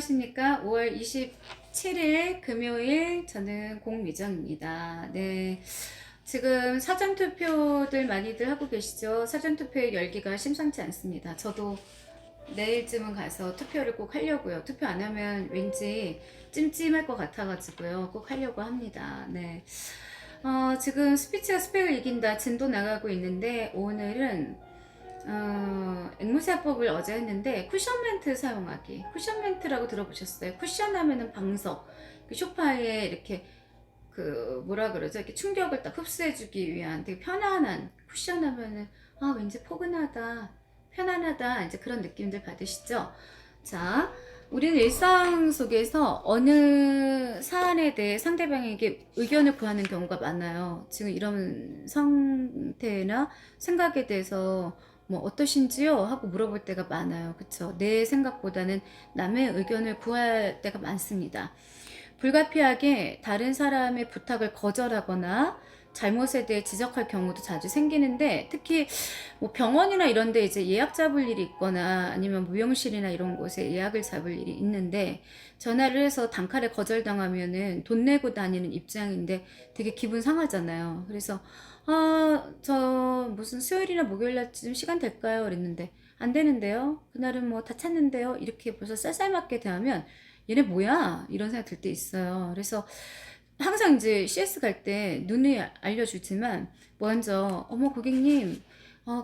안녕하십니까. 5월 27일 금요일 저는 공미정입니다. 네. 지금 사전투표들 많이들 하고 계시죠? 사전투표의 열기가 심상치 않습니다. 저도 내일쯤은 가서 투표를 꼭 하려고요. 투표 안 하면 왠지 찜찜할 것 같아가지고요. 꼭 하려고 합니다. 네. 지금 스피치가 스펙을 이긴다 진도 나가고 있는데 오늘은 앵무새법을 어제 했는데 쿠션 멘트 사용하기. 쿠션 멘트라고 들어보셨어요? 쿠션 하면은 방석, 그 소파에 이렇게 그 뭐라 그러죠? 이렇게 충격을 딱 흡수해주기 위한 되게 편안한 쿠션 하면은 왠지 포근하다, 편안하다 이제 그런 느낌들 받으시죠? 자, 우리는 일상 속에서 어느 사안에 대해 상대방에게 의견을 구하는 경우가 많아요. 지금 이런 상태나 생각에 대해서 뭐 어떠신지요? 하고 물어볼 때가 많아요. 그쵸? 내 생각보다는 남의 의견을 구할 때가 많습니다. 불가피하게 다른 사람의 부탁을 거절하거나 잘못에 대해 지적할 경우도 자주 생기는데, 특히 뭐 병원이나 이런 데 이제 예약 잡을 일이 있거나 아니면 무용실이나 이런 곳에 예약을 잡을 일이 있는데 전화를 해서 단칼에 거절당하면은 돈 내고 다니는 입장인데 되게 기분 상하잖아요. 그래서 저 무슨 수요일이나 목요일날쯤 시간 될까요? 그랬는데 안 되는데요. 그날은 뭐 다 찼는데요. 이렇게 벌써 쌀쌀맞게 대하면 얘네 뭐야? 이런 생각 들 때 있어요. 그래서 항상 이제 CS 갈 때 눈이 알려주지만 먼저 어머 고객님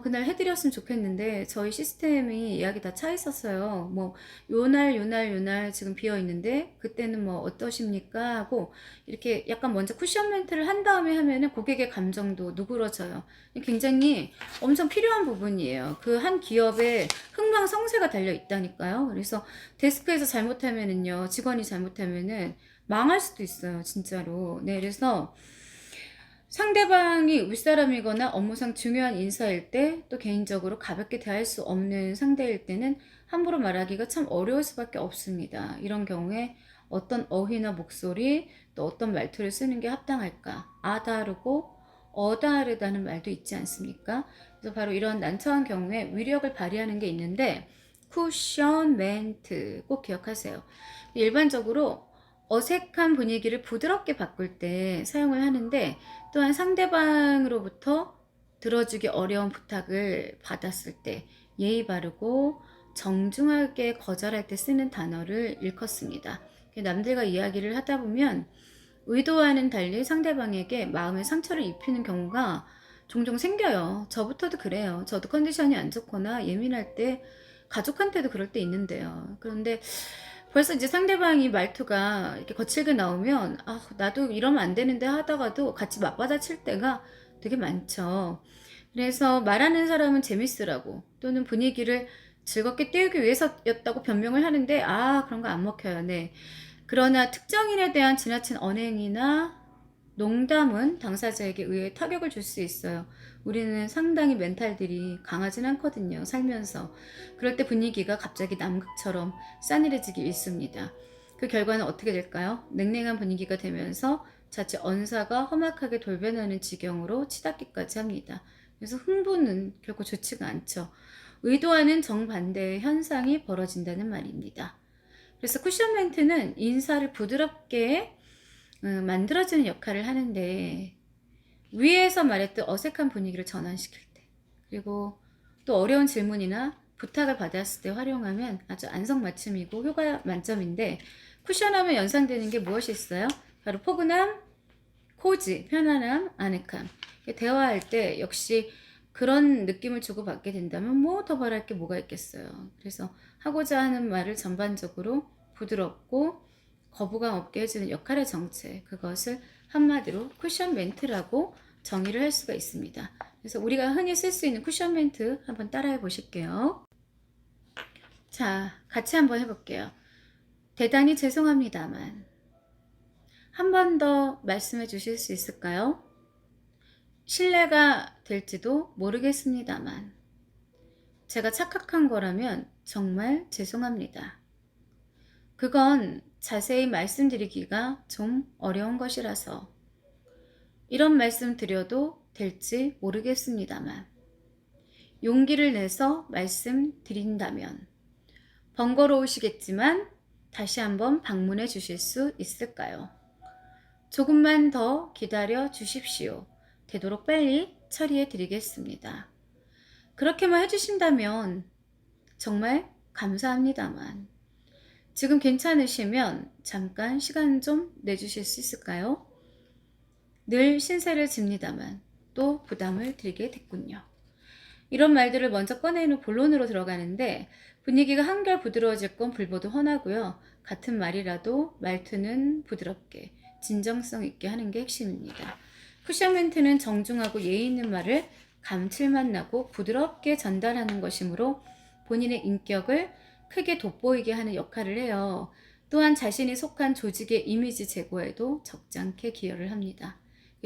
그날 해드렸으면 좋겠는데 저희 시스템이 예약이 다 차 있었어요. 뭐 요날 지금 비어 있는데 그때는 뭐 어떠십니까? 하고 이렇게 약간 먼저 쿠션 멘트를 한 다음에 하면은 고객의 감정도 누그러져요. 굉장히 엄청 필요한 부분이에요. 그 한 기업에 흥망성쇠가 달려 있다니까요. 그래서 데스크에서 잘못하면은요, 직원이 잘못하면은 망할 수도 있어요, 진짜로. 네, 그래서 상대방이 윗사람이거나 업무상 중요한 인사일 때, 또 개인적으로 가볍게 대할 수 없는 상대일 때는 함부로 말하기가 참 어려울 수밖에 없습니다. 이런 경우에 어떤 어휘나 목소리, 또 어떤 말투를 쓰는 게 합당할까? 아다르고 어다르다는 말도 있지 않습니까? 그래서 바로 이런 난처한 경우에 위력을 발휘하는 게 있는데, 쿠션 멘트 꼭 기억하세요. 일반적으로 어색한 분위기를 부드럽게 바꿀 때 사용을 하는데, 또한 상대방으로부터 들어주기 어려운 부탁을 받았을 때 예의 바르고 정중하게 거절할 때 쓰는 단어를 일컫습니다. 남들과 이야기를 하다 보면 의도와는 달리 상대방에게 마음의 상처를 입히는 경우가 종종 생겨요. 저부터도 그래요. 저도 컨디션이 안 좋거나 예민할 때 가족한테도 그럴 때 있는데요. 그런데 벌써 이제 상대방이 말투가 이렇게 거칠게 나오면 나도 이러면 안 되는데 하다가도 같이 맞받아칠 때가 되게 많죠. 그래서 말하는 사람은 재밌으라고 또는 분위기를 즐겁게 띄우기 위해서였다고 변명을 하는데 그런 거 안 먹혀요. 네. 그러나 특정인에 대한 지나친 언행이나 농담은 당사자에게 의외의 타격을 줄 수 있어요. 우리는 상당히 멘탈들이 강하진 않거든요, 살면서. 그럴 때 분위기가 갑자기 남극처럼 싸늘해지기 일쑤입니다. 그 결과는 어떻게 될까요? 냉랭한 분위기가 되면서 자칫 언사가 험악하게 돌변하는 지경으로 치닫기까지 합니다. 그래서 흥분은 결코 좋지가 않죠. 의도와는 정반대의 현상이 벌어진다는 말입니다. 그래서 쿠션 멘트는 인사를 부드럽게 만들어주는 역할을 하는데, 위에서 말했던 어색한 분위기를 전환시킬 때, 그리고 또 어려운 질문이나 부탁을 받았을 때 활용하면 아주 안성맞춤이고 효과 만점인데, 쿠션하면 연상되는 게 무엇이 있어요? 바로 포근함, 코지, 편안함, 아늑함. 대화할 때 역시 그런 느낌을 주고받게 된다면 뭐 더 바랄 게 뭐가 있겠어요. 그래서 하고자 하는 말을 전반적으로 부드럽고 거부감 없게 해주는 역할의 정체, 그것을 한마디로 쿠션 멘트라고 정의를 할 수가 있습니다. 그래서 우리가 흔히 쓸 수 있는 쿠션 멘트 한번 따라해 보실게요. 자, 같이 한번 해볼게요. 대단히 죄송합니다만 한 번 더 말씀해 주실 수 있을까요? 신뢰가 될지도 모르겠습니다만 제가 착각한 거라면 정말 죄송합니다. 그건 자세히 말씀드리기가 좀 어려운 것이라서 이런 말씀 드려도 될지 모르겠습니다만 용기를 내서 말씀드린다면 번거로우시겠지만 다시 한번 방문해 주실 수 있을까요? 조금만 더 기다려 주십시오. 되도록 빨리 처리해 드리겠습니다. 그렇게만 해주신다면 정말 감사합니다만 지금 괜찮으시면 잠깐 시간 좀 내주실 수 있을까요? 늘 신세를 집니다만 또 부담을 드리게 됐군요. 이런 말들을 먼저 꺼내는 본론으로 들어가는데 분위기가 한결 부드러워질 건 불보듯 뻔하고요. 같은 말이라도 말투는 부드럽게 진정성 있게 하는 게 핵심입니다. 쿠션 멘트는 정중하고 예의 있는 말을 감칠맛 나고 부드럽게 전달하는 것이므로 본인의 인격을 크게 돋보이게 하는 역할을 해요. 또한 자신이 속한 조직의 이미지 제고에도 적잖게 기여를 합니다.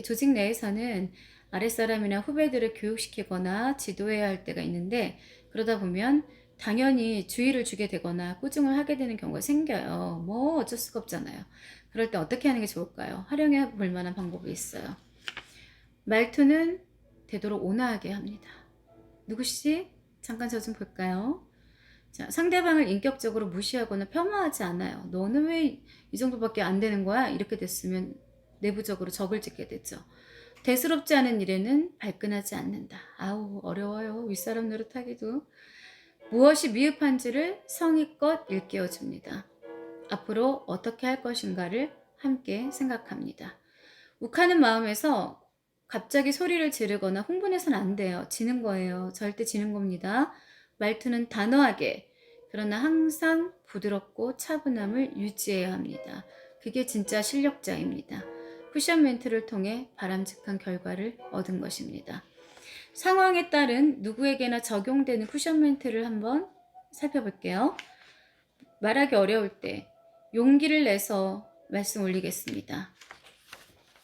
조직 내에서는 아랫사람이나 후배들을 교육시키거나 지도해야 할 때가 있는데 그러다 보면 당연히 주의를 주게 되거나 꾸중을 하게 되는 경우가 생겨요. 뭐 어쩔 수가 없잖아요. 그럴 때 어떻게 하는 게 좋을까요? 활용해 볼 만한 방법이 있어요. 말투는 되도록 온화하게 합니다. 누구시? 잠깐 저 좀 볼까요? 자, 상대방을 인격적으로 무시하거나 폄하하지 않아요. 너는 왜 이 정도밖에 안 되는 거야? 이렇게 됐으면 내부적으로 적을 짓게 되죠. 대수롭지 않은 일에는 발끈하지 않는다. 아우 어려워요. 윗사람 노릇하기도. 무엇이 미흡한지를 성의껏 일깨워줍니다. 앞으로 어떻게 할 것인가를 함께 생각합니다. 욱하는 마음에서 갑자기 소리를 지르거나 흥분해서는 안 돼요. 지는 거예요. 절대 지는 겁니다. 말투는 단호하게 그러나 항상 부드럽고 차분함을 유지해야 합니다. 그게 진짜 실력자입니다. 쿠션 멘트를 통해 바람직한 결과를 얻은 것입니다. 상황에 따른 누구에게나 적용되는 쿠션 멘트를 한번 살펴볼게요. 말하기 어려울 때 용기를 내서 말씀 올리겠습니다.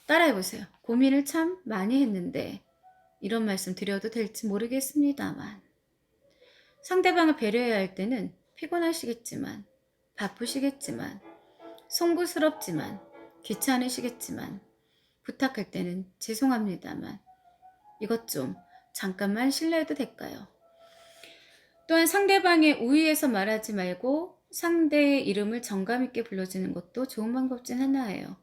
따라해보세요. 고민을 참 많이 했는데 이런 말씀 드려도 될지 모르겠습니다만 상대방을 배려해야 할 때는 피곤하시겠지만 바쁘시겠지만 송구스럽지만 귀찮으시겠지만 부탁할 때는 죄송합니다만 이것 좀 잠깐만 실례해도 될까요? 또한 상대방의 우위에서 말하지 말고 상대의 이름을 정감 있게 불러주는 것도 좋은 방법 중 하나예요.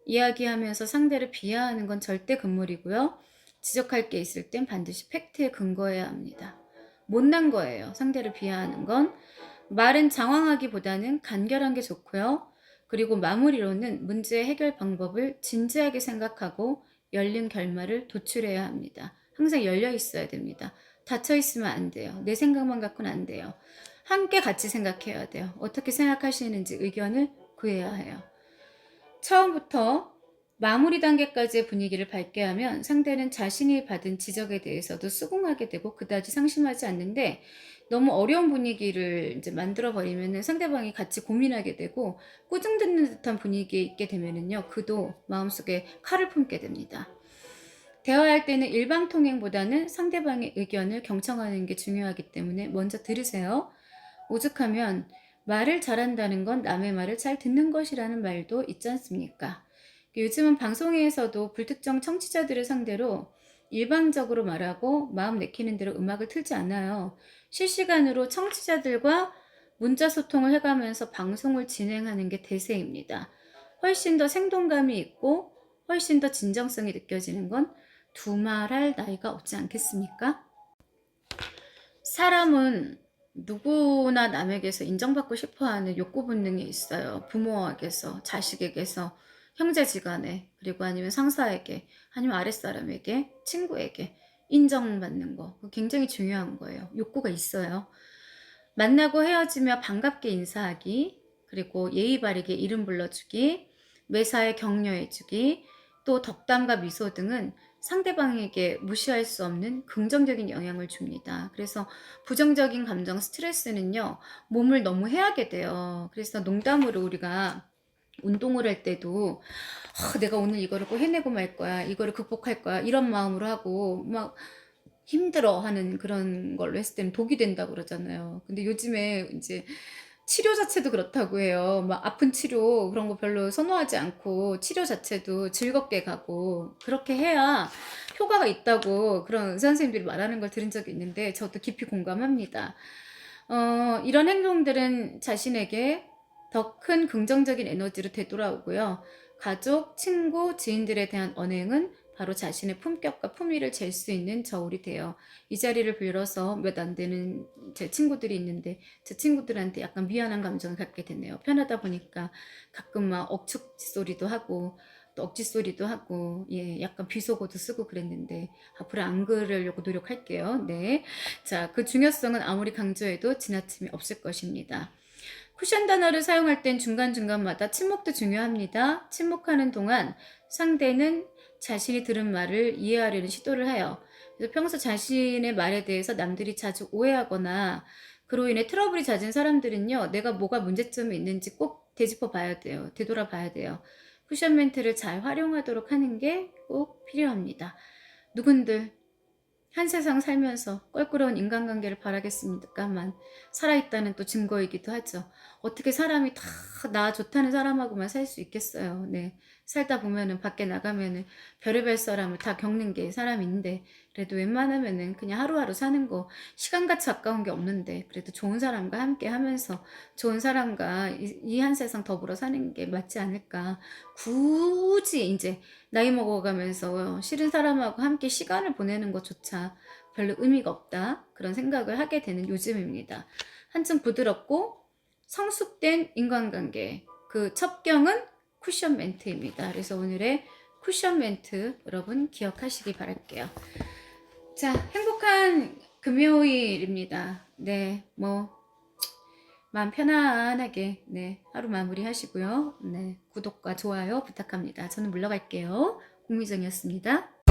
이야기하면서 상대를 비하하는 건 절대 금물이고요. 지적할 게 있을 땐 반드시 팩트에 근거해야 합니다. 못난 거예요. 상대를 비하하는 건. 말은 장황하기보다는 간결한 게 좋고요. 그리고 마무리로는 문제의 해결 방법을 진지하게 생각하고 열린 결말을 도출해야 합니다. 항상 열려 있어야 됩니다. 닫혀 있으면 안 돼요. 내 생각만 갖고는 안 돼요. 함께 같이 생각해야 돼요. 어떻게 생각하시는지 의견을 구해야 해요. 처음부터 마무리 단계까지의 분위기를 밝게 하면 상대는 자신이 받은 지적에 대해서도 수긍하게 되고 그다지 상심하지 않는데 너무 어려운 분위기를 이제 만들어 버리면 상대방이 같이 고민하게 되고 꾸중 듣는 듯한 분위기에 있게 되면은요 그도 마음속에 칼을 품게 됩니다. 대화할 때는 일방통행보다는 상대방의 의견을 경청하는 게 중요하기 때문에 먼저 들으세요. 오죽하면 말을 잘한다는 건 남의 말을 잘 듣는 것이라는 말도 있지 않습니까? 요즘은 방송에서도 불특정 청취자들을 상대로 일방적으로 말하고 마음 내키는 대로 음악을 틀지 않아요. 실시간으로 청취자들과 문자 소통을 해가면서 방송을 진행하는 게 대세입니다. 훨씬 더 생동감이 있고 훨씬 더 진정성이 느껴지는 건 두말할 나이가 없지 않겠습니까? 사람은 누구나 남에게서 인정받고 싶어하는 욕구 본능이 있어요. 부모에게서, 자식에게서, 형제지간에, 그리고 아니면 상사에게, 아니면 아랫사람에게, 친구에게 인정받는 거 굉장히 중요한 거예요. 욕구가 있어요. 만나고 헤어지며 반갑게 인사하기, 그리고 예의 바르게 이름 불러주기, 매사에 격려해주기, 또 덕담과 미소 등은 상대방에게 무시할 수 없는 긍정적인 영향을 줍니다. 그래서 부정적인 감정, 스트레스는요, 몸을 너무 해하게 돼요. 그래서 농담으로 우리가 운동을 할 때도 내가 오늘 이거를 꼭 해내고 말 거야, 이거를 극복할 거야, 이런 마음으로 하고 막 힘들어 하는 그런 걸로 했을 때는 독이 된다고 그러잖아요. 근데 요즘에 이제 치료 자체도 그렇다고 해요. 막 아픈 치료 그런 거 별로 선호하지 않고 치료 자체도 즐겁게 가고 그렇게 해야 효과가 있다고 그런 의사 선생님들이 말하는 걸 들은 적이 있는데 저도 깊이 공감합니다. 이런 행동들은 자신에게 더 큰 긍정적인 에너지로 되돌아오고요. 가족, 친구, 지인들에 대한 언행은 바로 자신의 품격과 품위를 잴 수 있는 저울이 돼요. 이 자리를 빌어서 몇 안 되는 제 친구들이 있는데 제 친구들한테 약간 미안한 감정을 갖게 됐네요. 편하다 보니까 가끔 막 억측 소리도 하고 또 억지 소리도 하고 예, 약간 비속어도 쓰고 그랬는데 앞으로 안 그러려고 노력할게요. 네. 자, 그 중요성은 아무리 강조해도 지나침이 없을 것입니다. 쿠션 단어를 사용할 땐 중간중간마다 침묵도 중요합니다. 침묵하는 동안 상대는 자신이 들은 말을 이해하려는 시도를 해요. 그래서 평소 자신의 말에 대해서 남들이 자주 오해하거나 그로 인해 트러블이 잦은 사람들은요, 내가 뭐가 문제점이 있는지 꼭 되짚어 봐야 돼요. 되돌아 봐야 돼요. 쿠션 멘트를 잘 활용하도록 하는 게 꼭 필요합니다. 누군들 한 세상 살면서 껄끄러운 인간관계를 바라겠습니까만 살아있다는 또 증거이기도 하죠. 어떻게 사람이 다 나 좋다는 사람하고만 살 수 있겠어요. 네. 살다 보면은 밖에 나가면은 별의별 사람을 다 겪는 게 사람인데 그래도 웬만하면은 그냥 하루하루 사는 거 시간같이 아까운 게 없는데 그래도 좋은 사람과 함께 하면서 좋은 사람과 이 한 세상 더불어 사는 게 맞지 않을까. 굳이 이제 나이 먹어가면서 싫은 사람하고 함께 시간을 보내는 것조차 별로 의미가 없다. 그런 생각을 하게 되는 요즘입니다. 한층 부드럽고 성숙된 인간관계. 그 첩경은 쿠션 멘트입니다. 그래서 오늘의 쿠션 멘트 여러분 기억하시기 바랄게요. 자, 행복한 금요일입니다. 네, 마음 편안하게 네 하루 마무리 하시고요. 네, 구독과 좋아요 부탁합니다. 저는 물러갈게요. 공미정이었습니다.